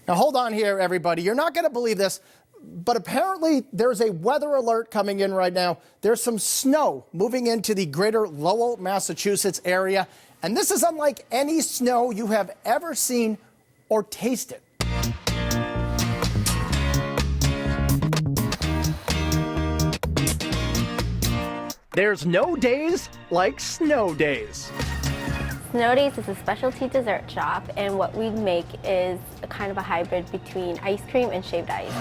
Now hold on here, everybody. You're not going to believe this, but apparently there's a weather alert coming in right now. There's some snow moving into the greater Lowell, Massachusetts area, and this is unlike any snow you have ever seen or tasted. There's no days like Snowdaes. Snowdaes is a specialty dessert shop, and what we make is a kind of a hybrid between ice cream and shaved ice.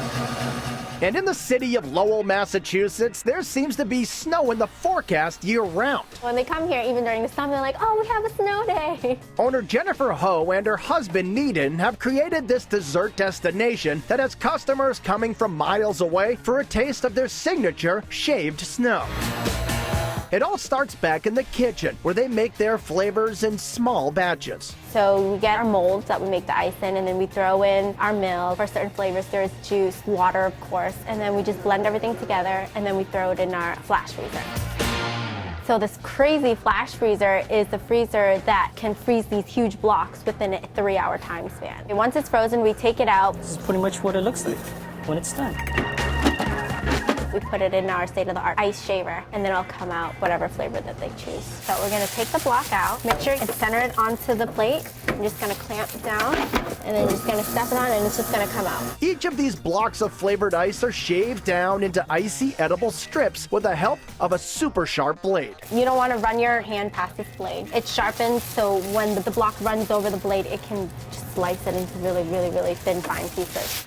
And in the city of Lowell, Massachusetts, there seems to be snow in the forecast year-round. When they come here, even during the summer, they're like, oh, we have a snow day. Owner Jennifer Ho and her husband Nyden have created this dessert destination that has customers coming from miles away for a taste of their signature shaved snow. It all starts back in the kitchen, where they make their flavors in small batches. So we get our molds that we make the ice in, and then we throw in our milk. For certain flavors, there's juice, water, of course, and then we just blend everything together, and then we throw it in our flash freezer. So this crazy flash freezer is the freezer that can freeze these huge blocks within a 3-hour time span. And once it's frozen, we take it out. This is pretty much what it looks like when it's done. We put it in our state-of-the-art ice shaver, and then it'll come out whatever flavor that they choose. So we're gonna take the block out, make sure it's centered onto the plate. I'm just gonna clamp down, and then just gonna step it on, and it's just gonna come out. Each of these blocks of flavored ice are shaved down into icy edible strips with the help of a super sharp blade. You don't wanna run your hand past this blade. It sharpens, so when the block runs over the blade, it can just slice it into really, really, really thin, fine pieces.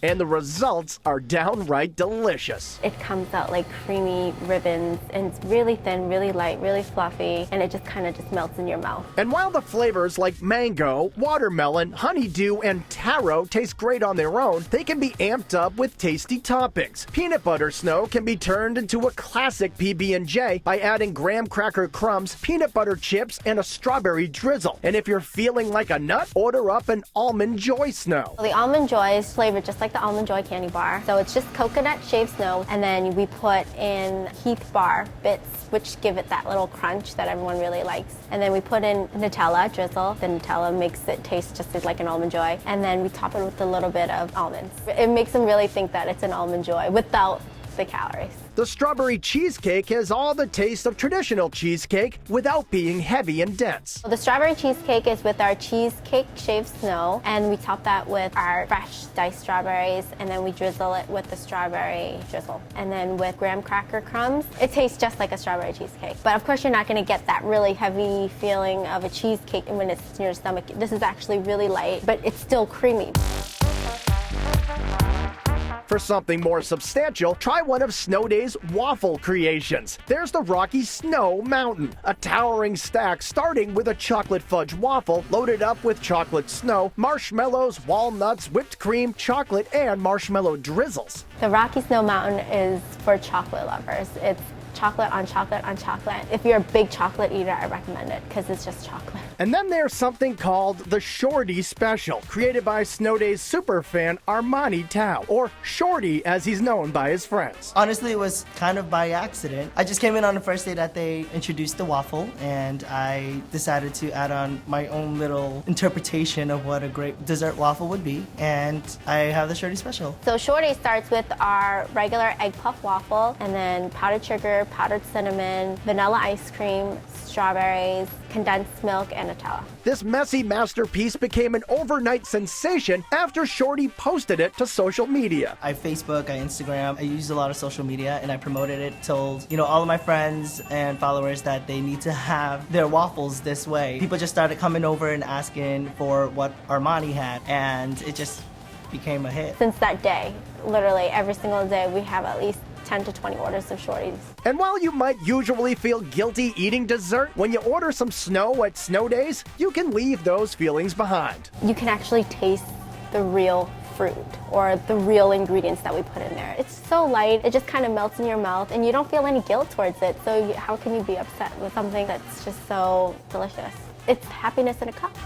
And the results are downright delicious. It comes out like creamy ribbons, and it's really thin, really light, really fluffy, and it just kind of just melts in your mouth. And while the flavors like mango, watermelon, honeydew, and taro taste great on their own, they can be amped up with tasty toppings. Peanut butter snow can be turned into a classic PB&J by adding graham cracker crumbs, peanut butter chips, and a strawberry drizzle. And if you're feeling like a nut, order up an Almond Joy Snow. The Almond Joy is flavored just like the Almond Joy candy bar. So it's just coconut shaved snow, and then we put in Heath bar bits, which give it that little crunch that everyone really likes. And then we put in Nutella drizzle. The Nutella makes it taste just like an Almond Joy. And then we top it with a little bit of almonds. It makes them really think that it's an Almond Joy without the calories. The strawberry cheesecake has all the taste of traditional cheesecake without being heavy and dense. The strawberry cheesecake is with our cheesecake shaved snow, and we top that with our fresh diced strawberries, and then we drizzle it with the strawberry drizzle. And then with graham cracker crumbs, it tastes just like a strawberry cheesecake. But of course, you're not going to get that really heavy feeling of a cheesecake when it's in your stomach. This is actually really light, but it's still creamy. For something more substantial, try one of Snowdaes' waffle creations. There's the Rocky Snow Mountain, a towering stack starting with a chocolate fudge waffle loaded up with chocolate snow, marshmallows, walnuts, whipped cream, chocolate, and marshmallow drizzles. The Rocky Snow Mountain is for chocolate lovers. It's chocolate on chocolate on chocolate. If you're a big chocolate eater, I recommend it because it's just chocolate. And then there's something called the Shorty Special, created by Snowdaes superfan Armani Tao, or Shorty as he's known by his friends. Honestly, it was kind of by accident. I just came in on the first day that they introduced the waffle, and I decided to add on my own little interpretation of what a great dessert waffle would be, and I have the Shorty Special. So Shorty starts with our regular egg puff waffle, and then powdered sugar, powdered cinnamon, vanilla ice cream, strawberries, condensed milk, and Nutella. This messy masterpiece became an overnight sensation after Shorty posted it to social media. I Facebook, I Instagram, I used a lot of social media, and I promoted it, told all of my friends and followers that they need to have their waffles this way. People just started coming over and asking for what Armani had, and it just became a hit. Since that day, literally every single day, we have at least 10 to 20 orders of Shorties. And while you might usually feel guilty eating dessert, when you order some snow at Snowdaes, you can leave those feelings behind. You can actually taste the real fruit or the real ingredients that we put in there. It's so light, it just kind of melts in your mouth, and you don't feel any guilt towards it. So how can you be upset with something that's just so delicious? It's happiness in a cup.